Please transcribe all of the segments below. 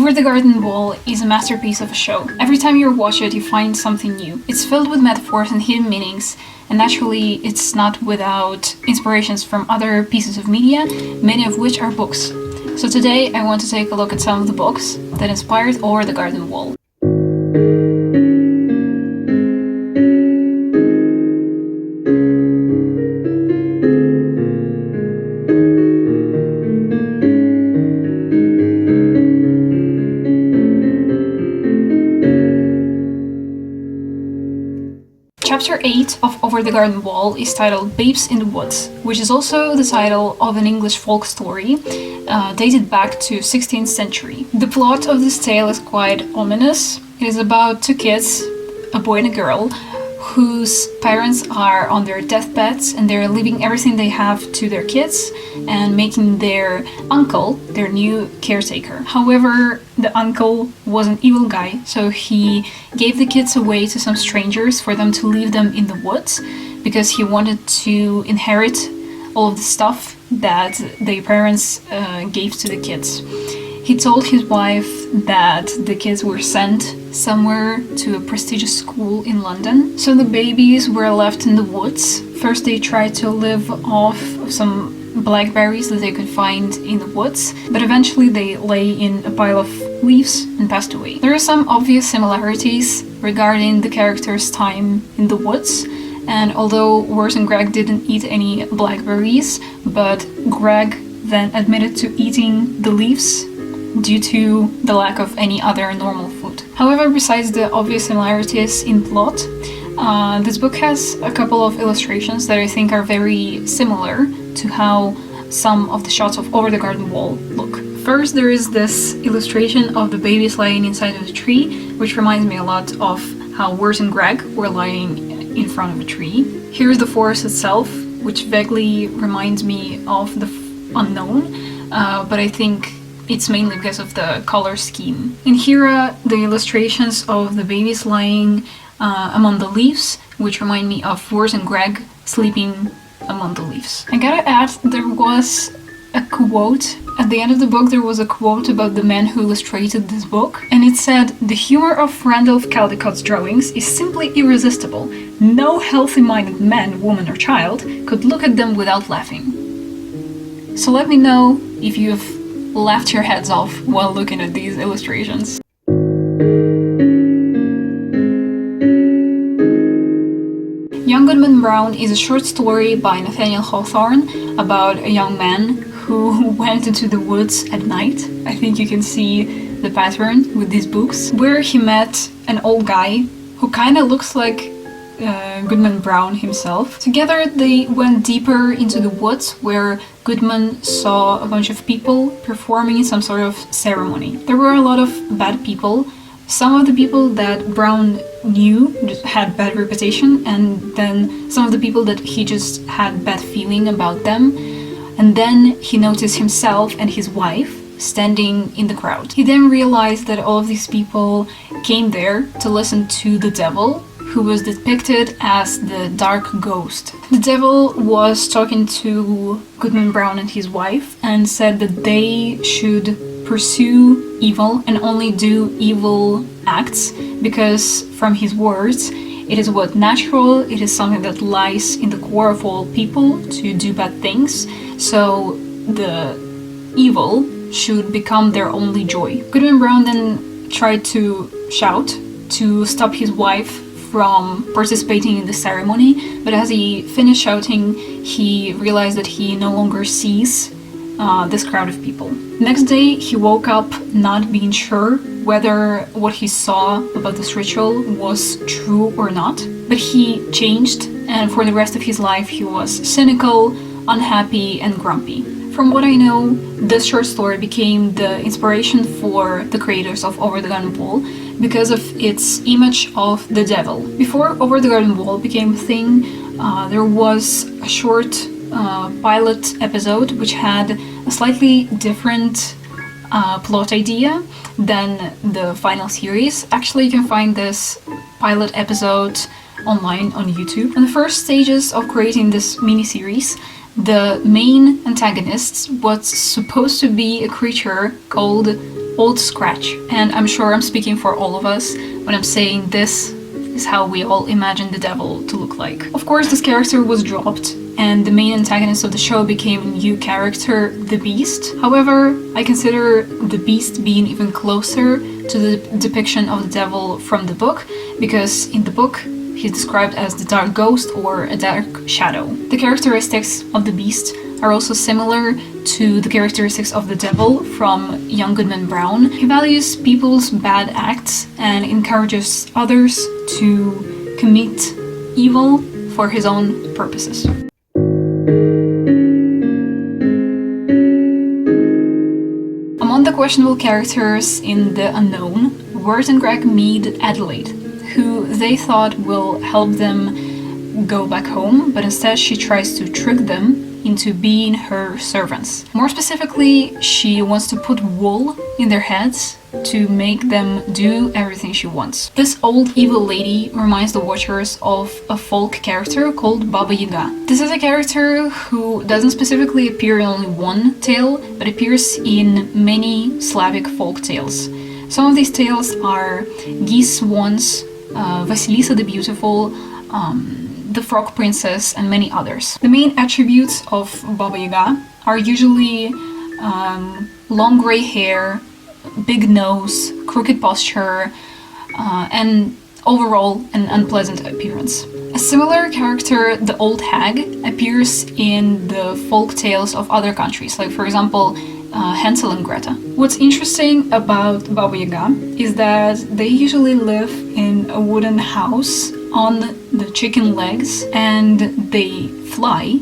Over the Garden Wall is a masterpiece of a show. Every time you watch it, you find something new. It's filled with metaphors and hidden meanings, and naturally, it's not without inspirations from other pieces of media, many of which are books. So today, I want to take a look at some of the books that inspired Over the Garden Wall. Chapter 8 of Over the Garden Wall is titled Babes in the Woods, which is also the title of an English folk story dated back to 16th century. The plot of this tale is quite ominous. It is about two kids, a boy and a girl, whose parents are on their deathbeds and they're leaving everything they have to their kids and making their uncle their new caretaker. However, the uncle was an evil guy, so he gave the kids away to some strangers for them to leave them in the woods because he wanted to inherit all of the stuff that their parents gave to the kids. He told his wife that the kids were sent somewhere to a prestigious school in London. So the babies were left in the woods. First they tried to live off of some blackberries that they could find in the woods, but eventually they lay in a pile of leaves and passed away. There are some obvious similarities regarding the characters' time in the woods, and although Wurs and Greg didn't eat any blackberries, but Greg then admitted to eating the leaves due to the lack of any other normal food. However, besides the obvious similarities in plot, this book has a couple of illustrations that I think are very similar to how some of the shots of Over the Garden Wall look. First, there is this illustration of the babies lying inside of the tree, which reminds me a lot of how Wurs and Greg were lying in front of a tree. Here's the forest itself, which vaguely reminds me of the unknown, but I think it's mainly because of the color scheme. In here are the illustrations of the babies lying among the leaves, which remind me of Wurs and Greg sleeping among the leaves. I gotta add, there was a quote. At the end of the book, there was a quote about the man who illustrated this book, and it said, "The humor of Randolph Caldicott's drawings is simply irresistible. No healthy-minded man, woman, or child could look at them without laughing." So let me know if you've laughed your heads off while looking at these illustrations. Young Goodman Brown is a short story by Nathaniel Hawthorne about a young man who went into the woods at night. I think you can see the pattern with these books, where he met an old guy who kind of looks like Goodman Brown himself. Together they went deeper into the woods where Goodman saw a bunch of people performing some sort of ceremony. There were a lot of bad people. Some of the people that Brown knew just had bad reputation, and then some of the people that he just had bad feeling about them. And then he noticed himself and his wife standing in the crowd. He then realized that all of these people came there to listen to the devil, who was depicted as the dark ghost. The devil was talking to Goodman Brown and his wife and said that they should pursue evil and only do evil acts because, from his words, it is what natural, it is something that lies in the core of all people to do bad things, so the evil should become their only joy. Goodman Brown then tried to shout to stop his wife from participating in the ceremony, but as he finished shouting, he realized that he no longer sees this crowd of people. Next day, he woke up not being sure whether what he saw about this ritual was true or not, but he changed, and for the rest of his life he was cynical, unhappy, and grumpy. From what I know, this short story became the inspiration for the creators of Over the Garden Wall because of its image of the devil. Before Over the Garden Wall became a thing, there was a short pilot episode which had a slightly different plot idea than the final series. Actually, you can find this pilot episode online on YouTube. In the first stages of creating this mini-series, the main antagonist was supposed to be a creature called old scratch. And I'm sure I'm speaking for all of us when I'm saying this is how we all imagine the devil to look like. Of course, this character was dropped, and the main antagonist of the show became a new character, the Beast. However, I consider the Beast being even closer to the depiction of the devil from the book, because in the book, he's described as the dark ghost or a dark shadow. The characteristics of the Beast are also similar to the characteristics of the devil from young Goodman Brown. He values people's bad acts and encourages others to commit evil for his own purposes. Among the questionable characters in The Unknown, Wirt and Greg meet Adelaide, who they thought will help them go back home, but instead she tries to trick them into being her servants. More specifically, she wants to put wool in their heads to make them do everything she wants. This old evil lady reminds the watchers of a folk character called Baba Yaga. This is a character who doesn't specifically appear in only one tale, but appears in many Slavic folk tales. Some of these tales are Geese Swans, Vasilisa the Beautiful, the Frog Princess, and many others. The main attributes of Baba Yaga are usually long gray hair, big nose, crooked posture, and overall an unpleasant appearance. A similar character, the Old Hag, appears in the folk tales of other countries, like for example Hansel and Gretel. What's interesting about Baba Yaga is that they usually live in a wooden house on the chicken legs, and they fly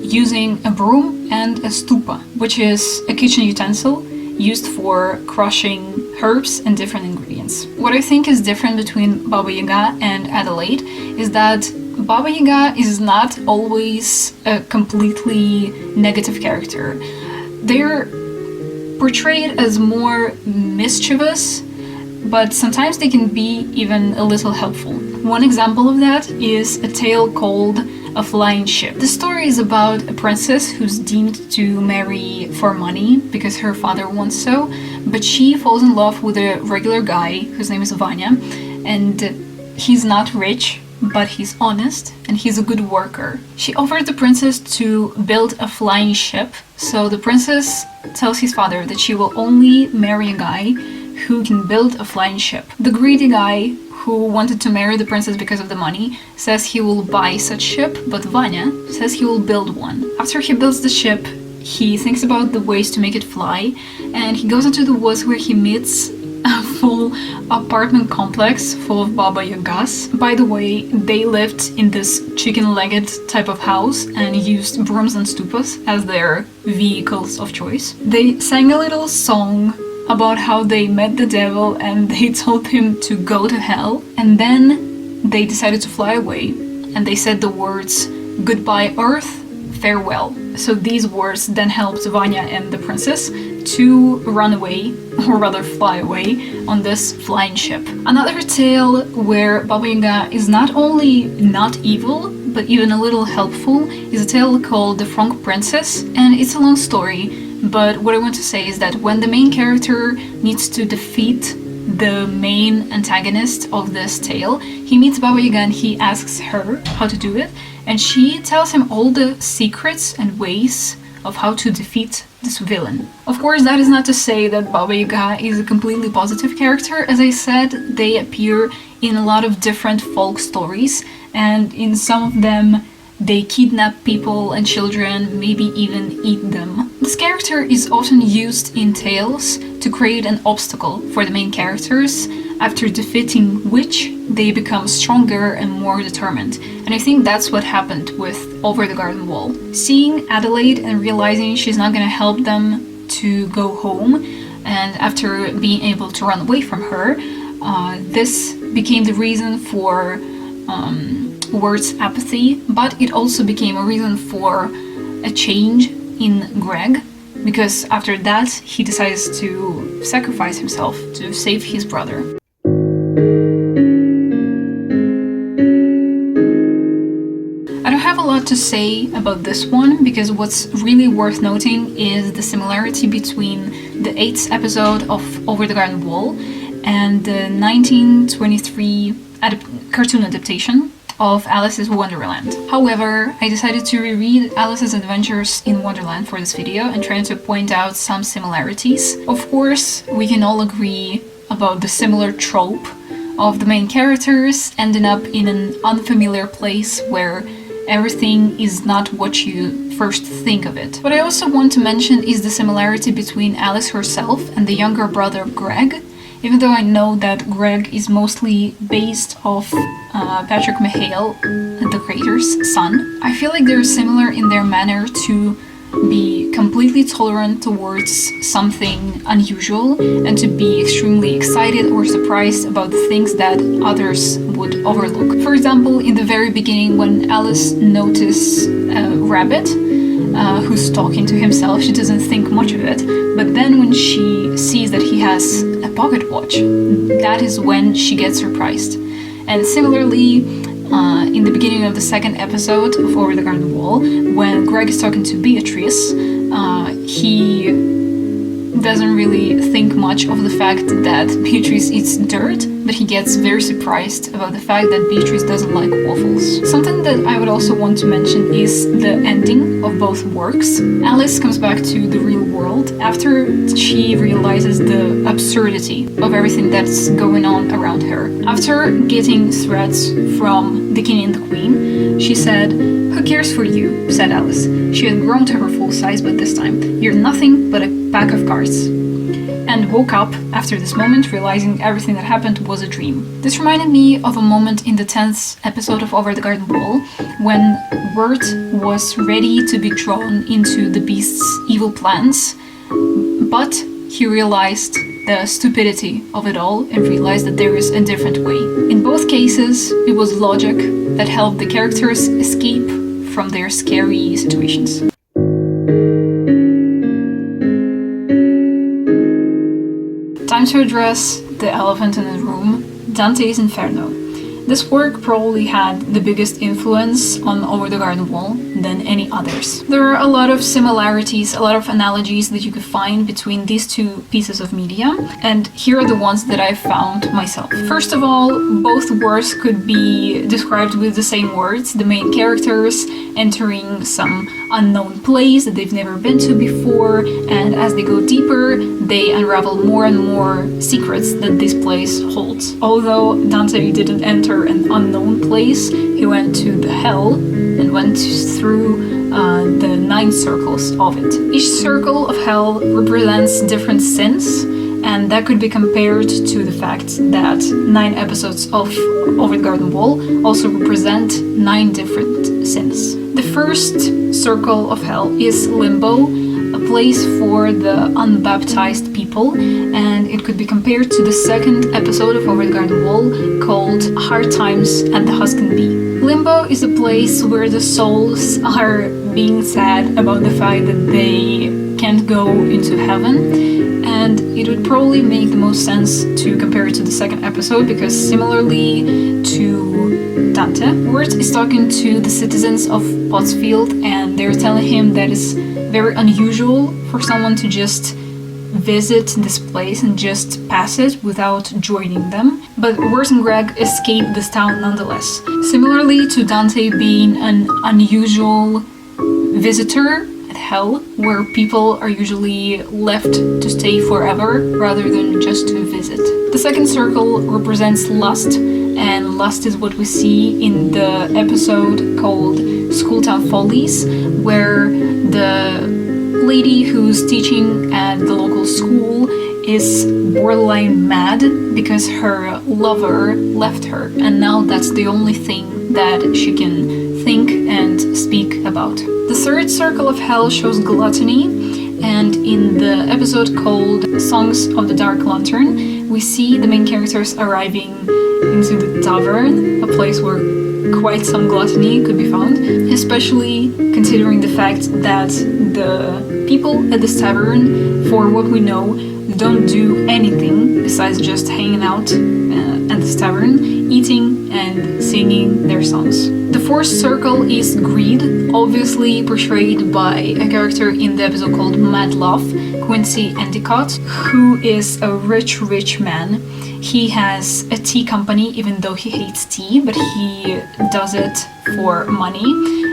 using a broom and a stupa, which is a kitchen utensil used for crushing herbs and different ingredients. What I think is different between Baba Yaga and Adelaide is that Baba Yaga is not always a completely negative character. They're portrayed as more mischievous, but sometimes they can be even a little helpful. One example of that is a tale called A Flying Ship. The story is about a princess who's deemed to marry for money because her father wants so, but she falls in love with a regular guy whose name is Vanya, and he's not rich, but he's honest and he's a good worker. She offers the princess to build a flying ship, so the princess tells his father that she will only marry a guy who can build a flying ship. The greedy guy who wanted to marry the princess because of the money says he will buy such ship, but Vanya says he will build one. After he builds the ship, he thinks about the ways to make it fly, and he goes into the woods where he meets a full apartment complex full of Baba Yagas. By the way, they lived in this chicken-legged type of house and used brooms and stupas as their vehicles of choice. They sang a little song about how they met the devil and they told him to go to hell, and then they decided to fly away and they said the words "Goodbye Earth, farewell." So these words then helped Vanya and the princess to run away, or rather fly away, on this flying ship. Another tale where Baba Yaga is not only not evil, but even a little helpful, is a tale called The Frog Princess, and it's a long story. But what I want to say is that when the main character needs to defeat the main antagonist of this tale, he meets Baba Yaga and he asks her how to do it, and she tells him all the secrets and ways of how to defeat this villain. Of course, that is not to say that Baba Yaga is a completely positive character. As I said, they appear in a lot of different folk stories, and in some of them they kidnap people and children, maybe even eat them. This character is often used in tales to create an obstacle for the main characters, after defeating which they become stronger and more determined. And I think that's what happened with Over the Garden Wall. Seeing Adelaide and realizing she's not going to help them to go home, and after being able to run away from her, this became the reason for Wirt's apathy, but it also became a reason for a change in Greg, because after that he decides to sacrifice himself to save his brother. I don't have a lot lot to say about this one, because what's really worth noting is the similarity between the 8th episode of Over the Garden Wall and the 1923 cartoon adaptation of Alice's Wonderland. However, I decided to reread Alice's Adventures in Wonderland for this video and trying to point out some similarities. Of course, we can all agree about the similar trope of the main characters ending up in an unfamiliar place where everything is not what you first think of it. What I also want to mention is the similarity between Alice herself and the younger brother Greg, even though I know that Greg is mostly based off Patrick McHale, the creator's son. I feel like they're similar in their manner to be completely tolerant towards something unusual and to be extremely excited or surprised about the things that others would overlook. For example, in the very beginning, when Alice notices a rabbit who's talking to himself, she doesn't think much of it, but then when she sees that he has a pocket watch, that is when she gets surprised. And similarly, in the beginning of the 2nd episode of Over the Garden Wall, when Greg is talking to Beatrice, he doesn't really think much of the fact that Beatrice eats dirt, but he gets very surprised about the fact that Beatrice doesn't like waffles. Something that I would also want to mention is the ending of both works. Alice comes back to the real world after she realizes the absurdity of everything that's going on around her. After getting threats from the king and the queen, she said, "Who cares for you?" said Alice. She had grown to her full size, but this time, "You're nothing but a pack of cards." And woke up after this moment, realizing everything that happened was a dream. This reminded me of a moment in the 10th episode of Over the Garden Wall, when Wirt was ready to be drawn into the beast's evil plans, but he realized the stupidity of it all and realized that there is a different way. In both cases, it was logic that helped the characters escape from their scary situations. Time to address the elephant in the room, Dante's Inferno. This work probably had the biggest influence on Over the Garden Wall than any others. There are a lot of similarities, a lot of analogies that you could find between these two pieces of media, and here are the ones that I found myself. First of all, both works could be described with the same words, the main characters entering some unknown place that they've never been to before, and as they go deeper, they unravel more and more secrets that this place holds. Although Dante didn't enter an unknown place, he went to the hell and went through the 9 circles of it. Each circle of hell represents different sins, and that could be compared to the fact that 9 episodes of Over the Garden Wall also represent 9 different sins. The first circle of hell is Limbo, a place for the unbaptized people, and it could be compared to the 2nd episode of Over the Garden Wall called Hard Times at the Huskin Bee. Limbo is a place where the souls are being sad about the fact that they can't go into heaven, and it would probably make the most sense to compare it to the 2nd episode, because similarly to Dante, Wirt is talking to the citizens of Pottsfield, and they're telling him that it's very unusual for someone to just visit this place and just pass it without joining them. But Wirt and Greg escape this town nonetheless. Similarly to Dante being an unusual visitor at hell, where people are usually left to stay forever rather than just to visit. The 2nd circle represents lust, and lust is what we see in the episode called Schooltown Follies, where the lady who's teaching at the local school is borderline mad because her lover left her, and now that's the only thing that she can think and speak about. The 3rd circle of hell shows gluttony, and in the episode called Songs of the Dark Lantern, we see the main characters arriving into the tavern, a place where quite some gluttony could be found, especially considering the fact that the people at this tavern, for what we know, don't do anything besides just hanging out at this tavern, eating and singing their songs. The fourth circle is greed, obviously portrayed by a character in the episode called Mad Love, Quincy Endicott, who is a rich man. He has a tea company, even though he hates tea, but he does it for money.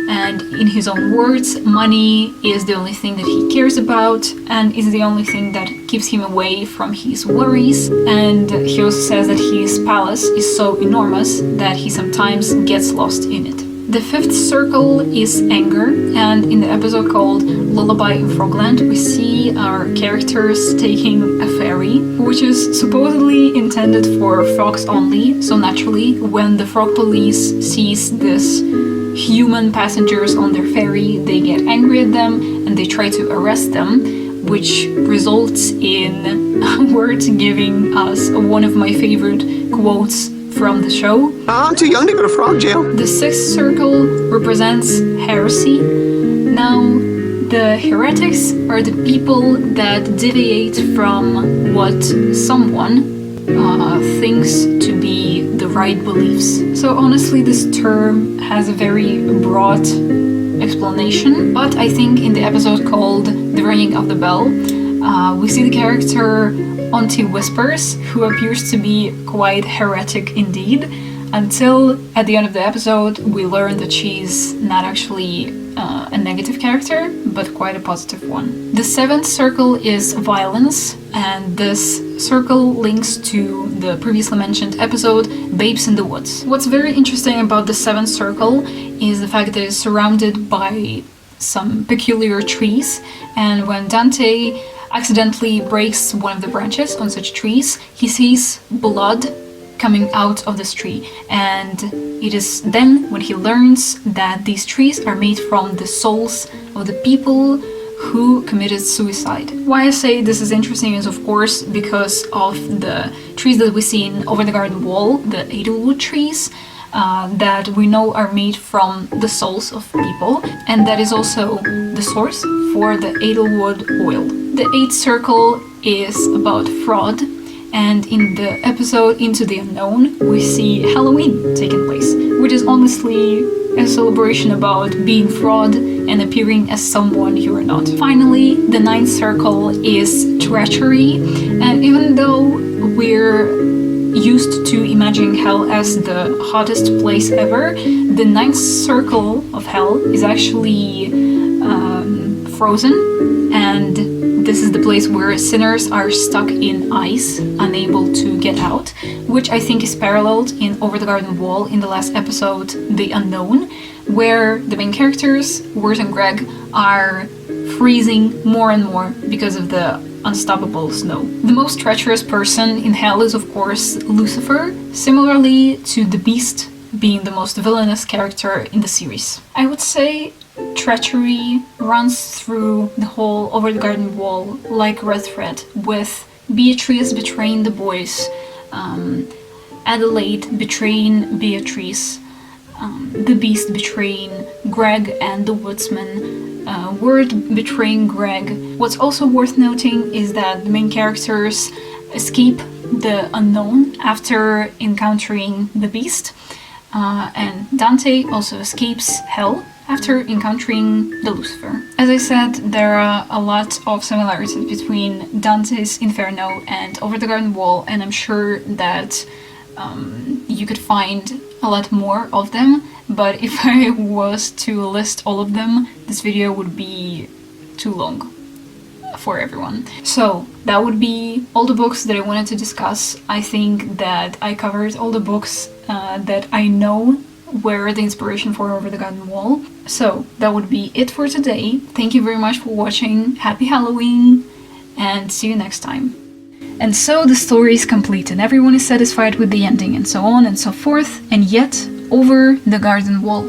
And in his own words, money is the only thing that he cares about and is the only thing that keeps him away from his worries. And he also says that his palace is so enormous that he sometimes gets lost in it. The fifth circle is anger, and in the episode called Lullaby in Frogland, we see our characters taking a ferry, which is supposedly intended for frogs only, so naturally, when the frog police sees this human passengers on their ferry, they get angry at them and they try to arrest them, which results in words giving us one of my favorite quotes from the show. I'm too young to go to frog jail. The sixth circle represents heresy. Now, the heretics are the people that deviate from what someone thinks to be the right beliefs. So honestly, this term has a very broad explanation, but I think in the episode called The Ringing of the Bell, we see the character Auntie Whispers, who appears to be quite heretic indeed, until at the end of the episode we learn that she's not actually a negative character, but quite a positive one. The seventh circle is violence, and this circle links to the previously mentioned episode Babes in the Woods. What's very interesting about the seventh circle is the fact that it's surrounded by some peculiar trees, and when Dante accidentally breaks one of the branches on such trees, he sees blood coming out of this tree, and it is then when he learns that these trees are made from the souls of the people who committed suicide. Why I say this is interesting is of course because of the trees that we see in Over the Garden Wall, the Edelwood trees, that we know are made from the souls of people, and that is also the source for the Edelwood oil. The eighth circle is about fraud, and in the episode Into the Unknown, we see Halloween taking place, which is honestly a celebration about being fraud and appearing as someone you are not. Finally, the ninth circle is treachery, and even though we're used to imagining hell as the hottest place ever, the ninth circle of hell is actually frozen, and this is the place where sinners are stuck in ice, unable to get out, which I think is paralleled in Over the Garden Wall in the last episode, The Unknown, where the main characters, Wirt and Greg, are freezing more and more because of the unstoppable snow. The most treacherous person in hell is of course Lucifer, similarly to the Beast being the most villainous character in the series. I would say treachery runs through the whole Over the Garden Wall like a red thread, with Beatrice betraying the boys, Adelaide betraying Beatrice, the Beast betraying Greg and the Woodsman, Wirt betraying Greg. What's also worth noting is that the main characters escape the unknown after encountering the Beast, and Dante also escapes hell after encountering the Lucifer. As I said, there are a lot of similarities between Dante's Inferno and Over the Garden Wall, and I'm sure that you could find a lot more of them, but if I was to list all of them, this video would be too long for everyone. So that would be all the books that I wanted to discuss. I think that I covered all the books that I know were the inspiration for Over the Garden Wall. So that would be it for today. Thank you very much for watching. Happy Halloween, and see you next time. And so the story is complete and everyone is satisfied with the ending and so on and so forth, and yet Over the Garden Wall.